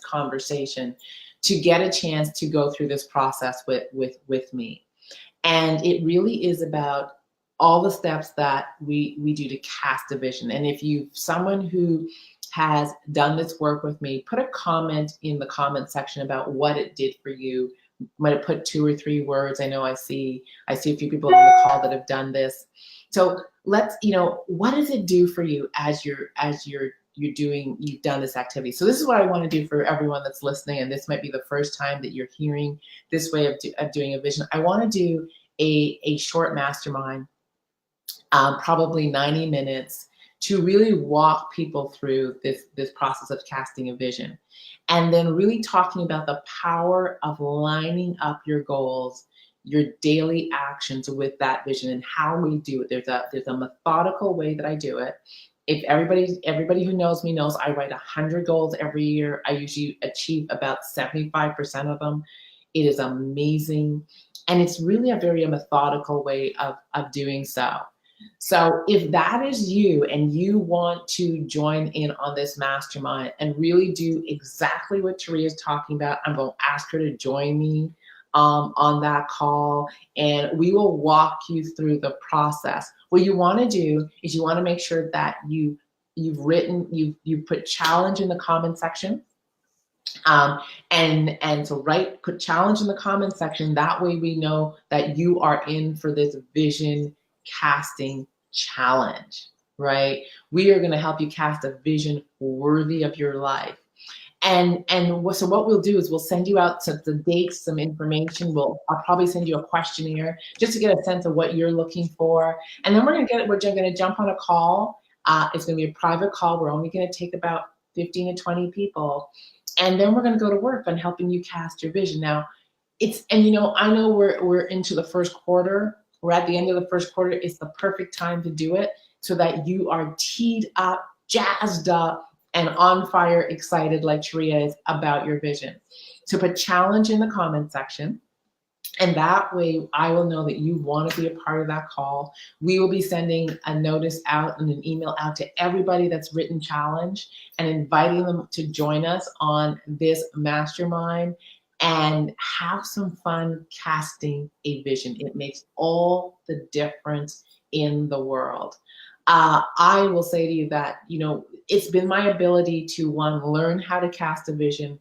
conversation to get a chance to go through this process with me. And it really is about all the steps that we do to cast a vision. And if you're someone who has done this work with me, put a comment in the comment section about what it did for you. Might have put 2 or 3 words. I know I see a few people on the call that have done this. So let's, what does it do for you as you've done this activity? So this is what I want to do for everyone that's listening, and this might be the first time that you're hearing this way of doing a vision. I want to do a short mastermind, probably 90 minutes, to really walk people through this process of casting a vision. And then really talking about the power of lining up your goals, your daily actions with that vision, and how we do it. There's a methodical way that I do it. If everybody who knows me knows I write 100 goals every year. I usually achieve about 75% of them. It is amazing. And it's really a very methodical way of doing so. So if that is you and you want to join in on this mastermind and really do exactly what Taria is talking about, I'm going to ask her to join me on that call, and we will walk you through the process. What you want to do is you want to make sure that you've put challenge in the comment section. And so put challenge in the comment section. That way we know that you are in for this vision casting challenge, right? We are going to help you cast a vision worthy of your life. So what we'll do is we'll send you out the dates, some information. I'll probably send you a questionnaire just to get a sense of what you're looking for. And then we're going to jump on a call. It's going to be a private call. We're only going to take about 15 to 20 people. And then we're going to go to work on helping you cast your vision. Now, I know we're into the first quarter. We're at the end of the first quarter. It's the perfect time to do it so that you are teed up, jazzed up, and on fire, excited like Taria is about your vision. So put challenge in the comment section. And that way I will know that you want to be a part of that call. We will be sending a notice out and an email out to everybody that's written challenge and inviting them to join us on this mastermind and have some fun casting a vision. It makes all the difference in the world. I will say to you that, it's been my ability to learn how to cast a vision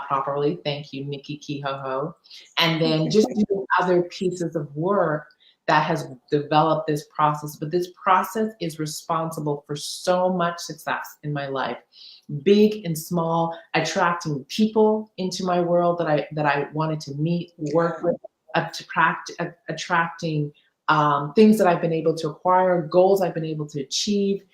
properly. Thank you, Nikki Kehoho. And then just do other pieces of work that has developed this process. But this process is responsible for so much success in my life, big and small, attracting people into my world that I wanted to meet, work with, attracting things that I've been able to acquire, goals I've been able to achieve,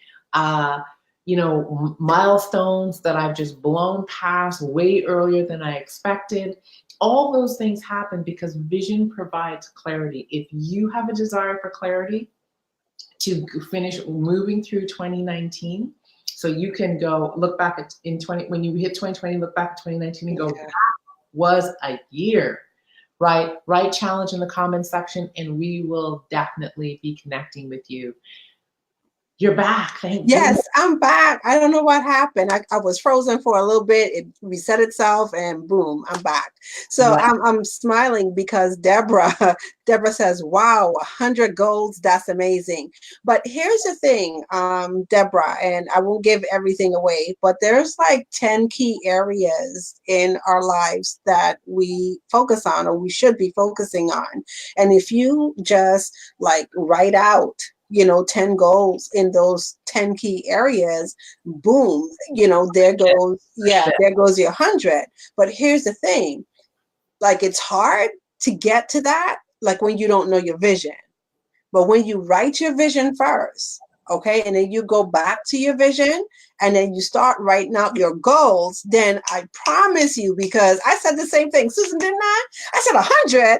milestones that I've just blown past way earlier than I expected. All those things happen because vision provides clarity. If you have a desire for clarity to finish moving through 2019, so you can go look back when you hit 2020, look back at 2019 and go, that was a year. Right? Write challenge in the comments section and we will definitely be connecting with you. You're back. Thank you. Yes, I'm back. I don't know what happened. I was frozen for a little bit. It reset itself and boom, I'm back. So Yeah. I'm smiling because Deborah says, wow, 100 golds. That's amazing. But here's the thing, Deborah, and I won't give everything away, but there's like 10 key areas in our lives that we focus on or we should be focusing on. And if you just like write out 10 goals in those 10 key areas, boom, there goes your 100. But here's the thing, like it's hard to get to that, like when you don't know your vision. But when you write your vision first, okay, and then you go back to your vision and then you start writing out your goals, then I promise you, because I said the same thing, Susan, didn't I? I said 100.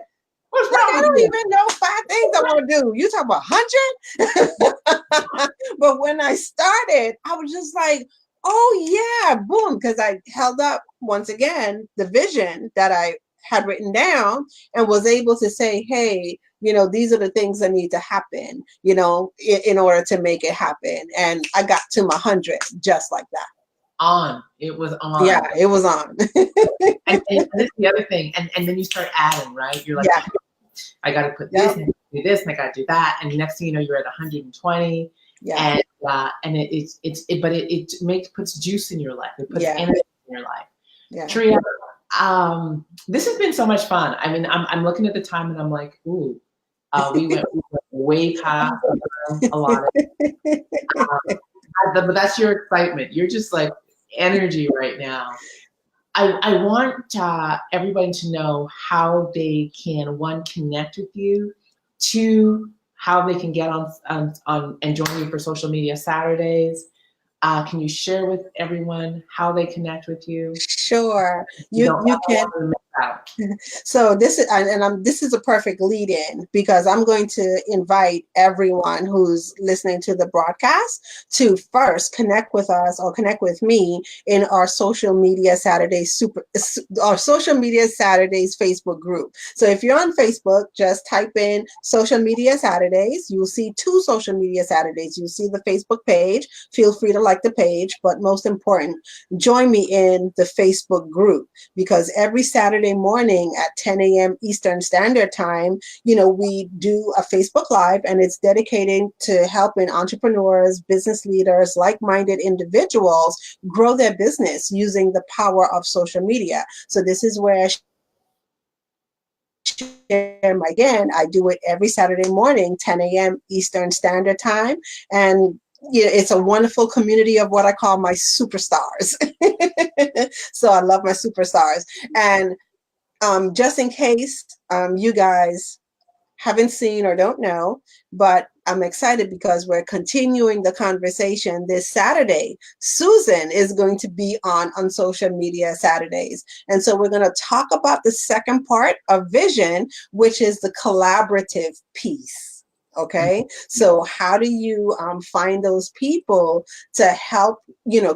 I don't even know 5 things I want to do. You talk about 100? But when I started, I was just like, oh yeah, boom, because I held up once again the vision that I had written down and was able to say, hey, these are the things that need to happen, in order to make it happen. And I got to my 100 just like that. It was on. Yeah, it was on. and this is the other thing. And then you start adding, right? You're like, yeah. I got to put this and do this and I got to do that. And next thing you know, you're at 120. Yeah. And it puts juice in your life. It puts energy in your life. Yeah. Taria, this has been so much fun. I mean, I'm looking at the time and I'm like, ooh, we went way past a lot of it. But that's your excitement. You're just like energy right now. I want everybody to know how they can, one, connect with you, two, how they can get on and join you for Social Media Saturdays. Can you share with everyone how they connect with you? Sure. You can. So this is a perfect lead-in because I'm going to invite everyone who's listening to the broadcast to first connect with us or connect with me in our Social Media Saturdays Facebook group. So if you're on Facebook, just type in Social Media Saturdays. You'll see 2 Social Media Saturdays. You'll see the Facebook page. Feel free to like the page, but most important, join me in the Facebook group because every Saturday Saturday morning at 10 a.m. Eastern Standard Time, we do a Facebook Live, and it's dedicated to helping entrepreneurs, business leaders, like-minded individuals grow their business using the power of social media. So this is where again, I do it every Saturday morning, 10 a.m. Eastern Standard Time. And it's a wonderful community of what I call my superstars. So I love my superstars. And just in case you guys haven't seen or don't know, but I'm excited because we're continuing the conversation this Saturday. Susan is going to be on social media Saturdays. And so we're going to talk about the second part of vision, which is the collaborative piece. Okay. So how do you find those people to help,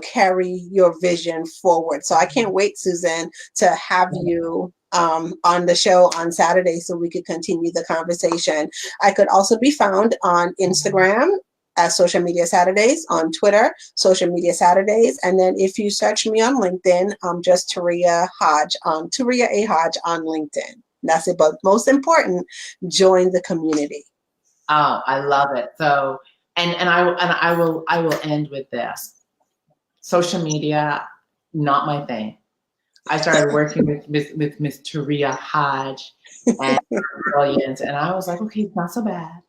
carry your vision forward? So I can't wait, Susan, to have you on the show on Saturday so we could continue the conversation. I could also be found on Instagram as Social Media Saturdays, on Twitter, Social Media Saturdays. And then if you search me on LinkedIn, just Taria A. Hodge on LinkedIn. That's it. But most important, join the community. Oh, I love it. So, and I will end with this. Social media, not my thing. I started working with Miss Taria Hodge and Brilliant, and I was like, okay, it's not so bad.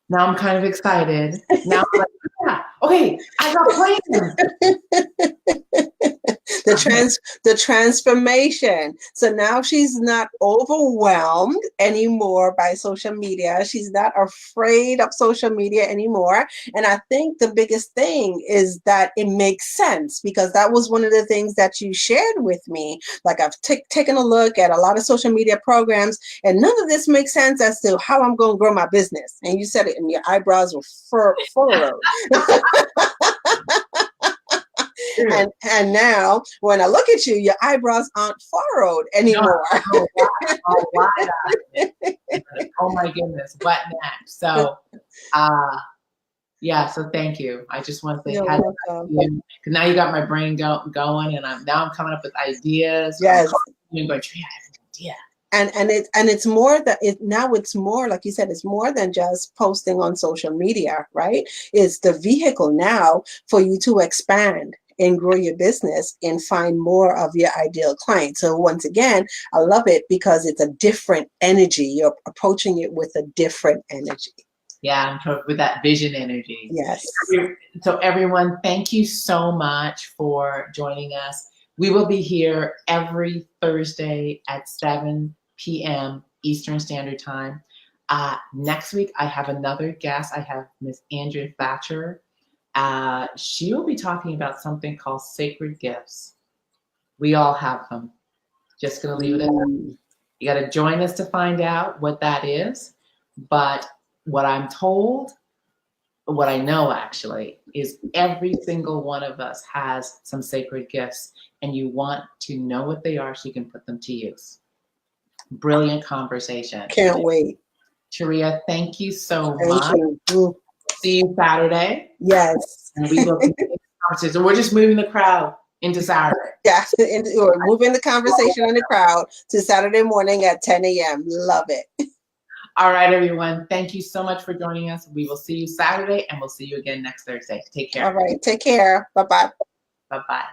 Now I'm kind of excited. Now I'm like, yeah, okay, I got plans. The transformation. So now she's not overwhelmed anymore by social media. She's not afraid of social media anymore. And I think the biggest thing is that it makes sense, because that was one of the things that you shared with me. Like, I've taken a look at a lot of social media programs, and none of this makes sense as to how I'm going to grow my business. And you said it, and your eyebrows were furrowed. And now, when I look at you, your eyebrows aren't furrowed anymore. Oh my goodness, what next? So, yeah. So thank you. I just want to say, because now you got my brain going, and I'm coming up with ideas. Yes. I'm going, Taria, I have an idea. And it's more that it's more, like you said, it's more than just posting on social media, right? It's the vehicle now for you to expand and grow your business and find more of your ideal client. So once again, I love it because it's a different energy. You're approaching it with a different energy. Yeah, with that vision energy. Yes. So everyone, thank you so much for joining us. We will be here every Thursday at 7 p.m. Eastern Standard Time. Next week, I have another guest. I have Miss Andrea Thatcher. She will be talking about something called sacred gifts. We all have them. Just going to leave it at that. You got to join us to find out what that is. But what I'm told, what I know actually, is every single one of us has some sacred gifts, and you want to know what they are so you can put them to use. Brilliant conversation. Can't wait. Taria, thank you so much. You. See you Saturday. Yes. And we will continue the conversation. We're just moving the crowd into Saturday. Yeah, we're moving the conversation in the crowd to Saturday morning at 10 a.m. Love it. All right, everyone. Thank you so much for joining us. We will see you Saturday, and we'll see you again next Thursday. Take care. All right. Take care. Bye-bye. Bye-bye.